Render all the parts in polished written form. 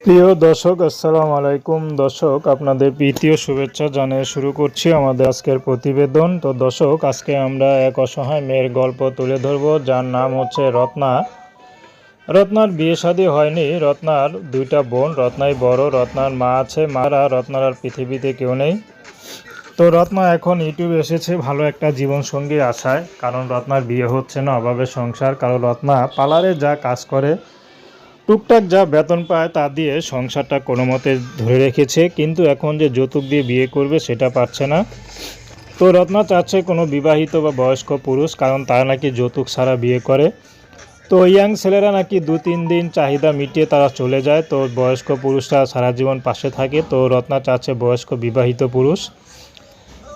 প্রিয় দর্শক, আসসালামু আলাইকুম। দর্শক, আপনাদের প্রীতীয় শুভেচ্ছা জানিয়ে শুরু করছি আমাদের আজকের প্রতিবেদন। তো দর্শক, আজকে আমরা এক অসহায় মেয়ের গল্প তুলে ধরব, যার নাম হচ্ছে রত্না। রত্নার বিয়ে শাদী হয়নি। রত্নার দুইটা বোন, রত্নাই বড়। রত্নার মা আছে, মারা রত্নার আর পৃথিবীতে কেউ নেই। তো রত্না এখন ইউটিউবে এসেছে ভালো একটা জীবনসঙ্গীর আশায়, কারণ রত্নার বিয়ে হচ্ছে না, অভাবের সংসার। কারণ রত্না পার্লারে যা কাজ করে, টুকটাক যা বেতন পায় তা দিয়ে সংসারটা কোনো মতে ধরে রেখেছে, কিন্তু এখন যে যৌতুক দিয়ে বিয়ে করবে সেটা পারছে না। তো রত্না চাচ্ছে কোনো বিবাহিত বা বয়স্ক পুরুষ, কারণ তারা নাকি যৌতুক ছাড়া বিয়ে করে। তো ইয়াং ছেলেরা নাকি 2-3 দিন চাহিদা মিটিয়ে তারা চলে যায়, তো বয়স্ক পুরুষরা সারা জীবন পাশে থাকে। তো রত্না চাচ্ছে বয়স্ক বিবাহিত পুরুষ,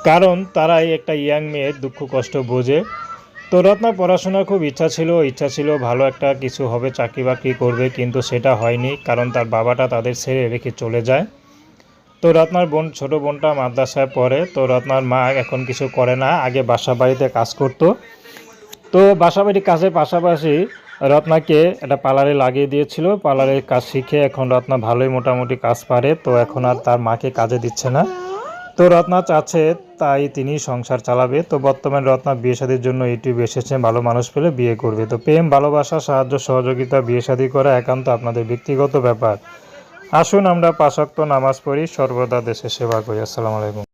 কারণ তারাই একটা ইয়াং মেয়ের দুঃখ কষ্ট বোঝে। তো রত্নার পড়াশোনার খুব ইচ্ছা ছিল ভালো একটা কিছু হবে, চাকরি বাকরি করবে, কিন্তু সেটা হয়নি, কারণ তার বাবাটা তাদের ছেড়ে রেখে চলে যায়। তো রত্নার ছোট বোনটা মাদ্রাসায় পড়ে। তো রত্নার মা এখন কিছু করে না, আগে বাসা বাড়িতে কাজ করত। তো বাসা বাড়ির কাজের পাশাপাশি রত্নাকে একটা পার্লারে লাগিয়ে দিয়েছিল। পার্লারের কাজ শিখে এখন রত্না ভালোই মোটামুটি কাজ পারে। তো এখন আর তার মাকে কাজে দিচ্ছে না। তো রত্না চাচ্ছে তাই তিনি সংসার চালাবে। তো বর্তমানে রত্না বিয়ে শাদীর জন্য ইউটিউবে এসেছে, ভালো মানুষ পেলে বিয়ে করবে। তো প্রেম, ভালোবাসা, সাহায্য সহযোগিতা, বিয়ে শাদী করা একান্ত আপনাদের ব্যক্তিগত ব্যাপার। আসুন আমরা 5 ওয়াক্ত নামাজ পড়ি, সর্বদা দেশের সেবা করি। আসসালামু আলাইকুম।